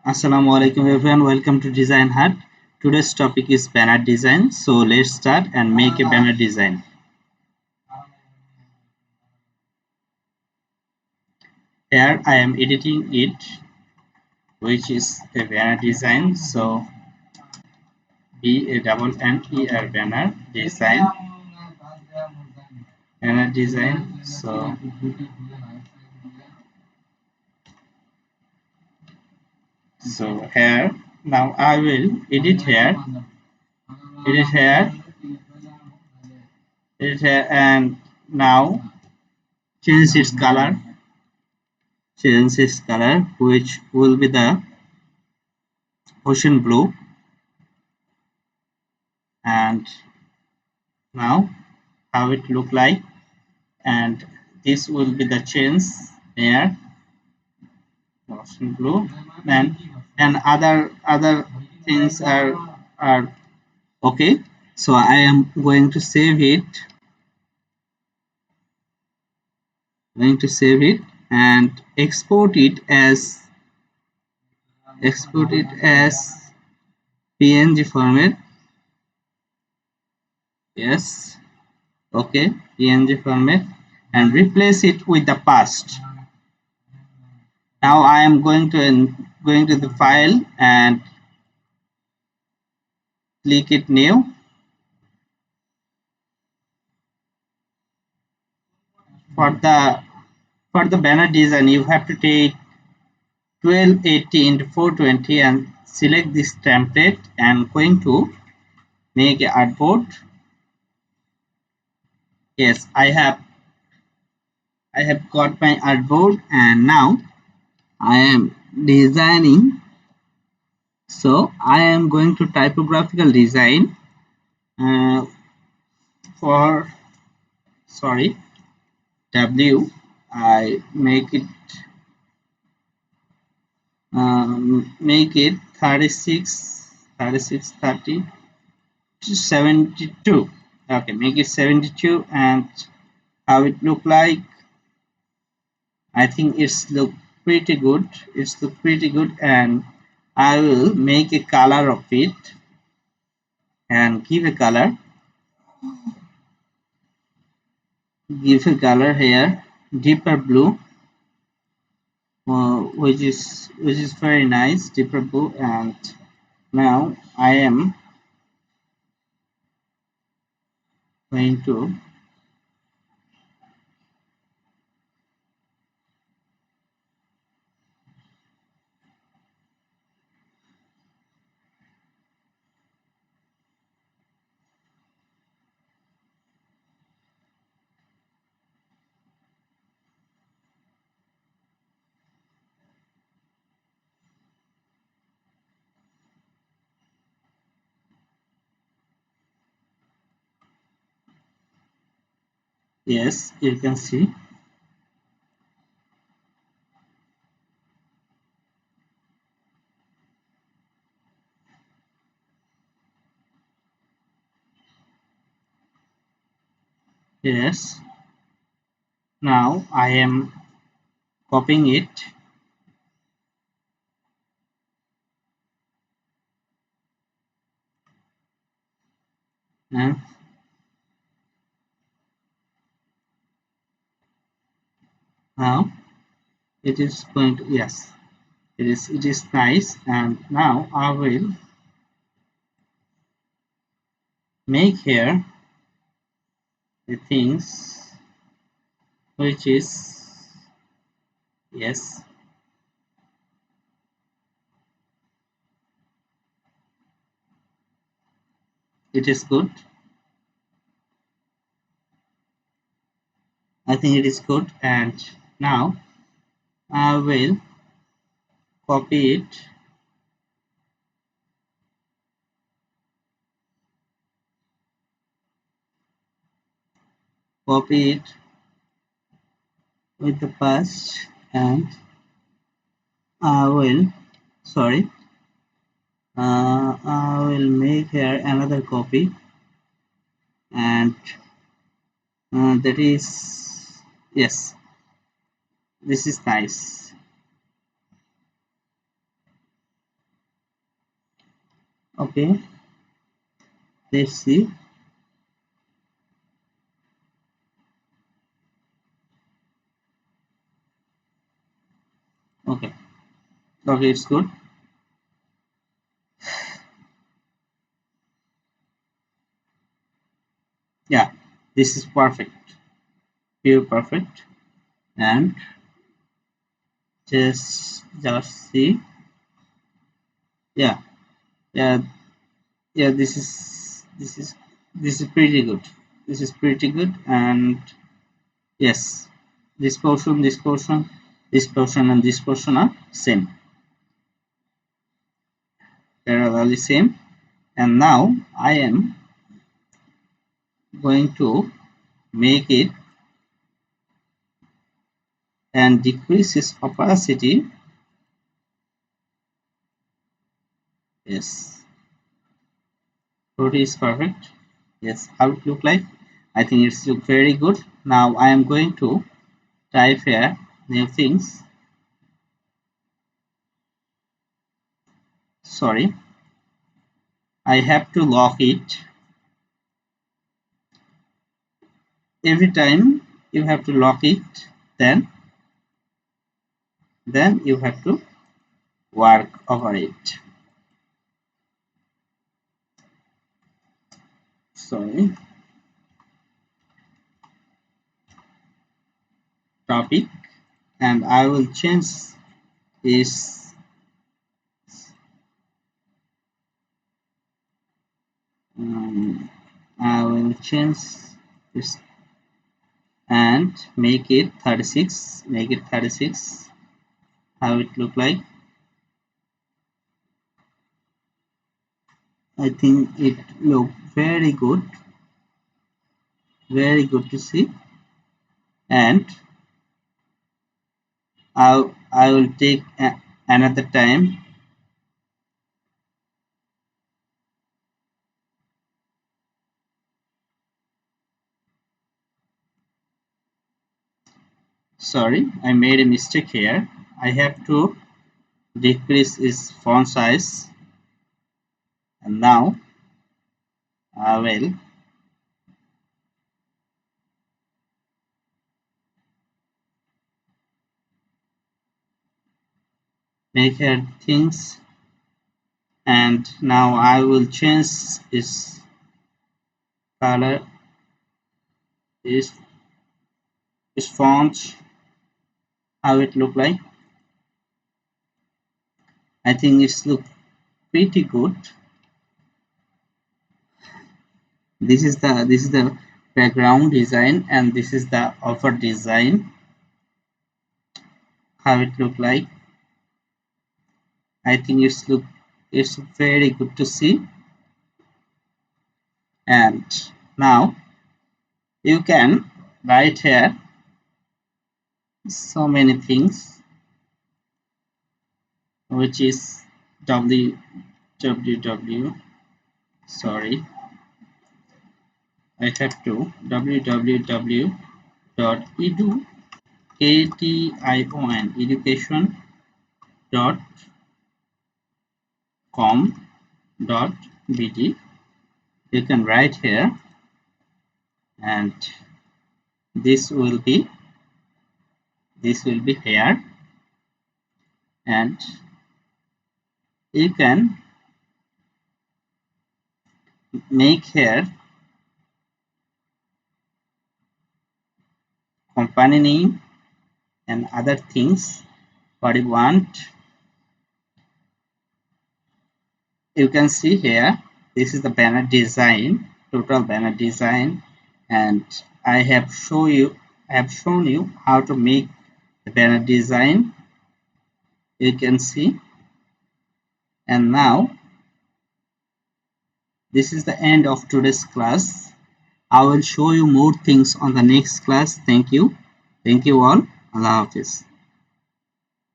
Assalamu alaikum everyone, welcome to Design Hut. Today's topic is banner design. So let's start and make a banner design. Here I am editing it, which is a banner design. So BANNER banner design. So here now I will edit here, and now change its color, which will be the ocean blue. And now how it look like, and this will be the change here, ocean blue, and other things are okay. So I am going to save it and export it as PNG format. Yes, okay, PNG format, and replace it with the past. Now I am going to the file and click it new. For the banner design, you have to take 1280 into 420 and select this template, and going to make a artboard. Yes, I have got my artboard, and now I am designing. So I am going to typographical design uh, for sorry W. I make it 36 30 to 72. Okay, make it 72. And how it look like, I think it's look pretty good, and I will make a color of it and give a color here, deeper blue, which is very nice, deeper blue. And now I am going to, yes, you can see. Yes, now I am copying it, and now it is going to, yes, it is nice. And now I will make here the things, which is, yes, it is good. I think it is good. And now I will copy it with the past, and I will, sorry, I will make here another copy, and that is, yes, this is nice. Okay, let's see. Okay, okay, it's good. Yeah, this is perfect, pure perfect. And just see. Yeah, yeah, yeah. This is pretty good. This is pretty good. And yes, this portion, this portion, this portion, and this portion are same, parallelly same. And now I am going to make it and decrease its opacity. Yes, 40 is perfect. Yes, how it look like? I think it's look very good. Now I am going to type here new things. Sorry, I have to lock it. Every time you have to lock it, then you have to work over it. Sorry, topic, and I will change this. I will change this and make it 36. Make it 36. How it look like? I think it look very good, very good to see. And I will take another time. Sorry, I made a mistake here. I have to decrease its font size, and now I will make here things, and now I will change its color, its, its font, how it look like. I think it's look pretty good. This is the background design, and this is the offer design, how it look like. I think it's very good to see. And now you can write here so many things, which is www. Sorry, I have to www dot edu education dot com dot bt. You can write here, and this will be here, and you can make here company name and other things what you want. You can see here, this is the banner design, total banner design, and I have shown you how to make the banner design. You can see. And now this is the end of today's class. I will show you more things on the next class. Thank you all. Allah Hafiz.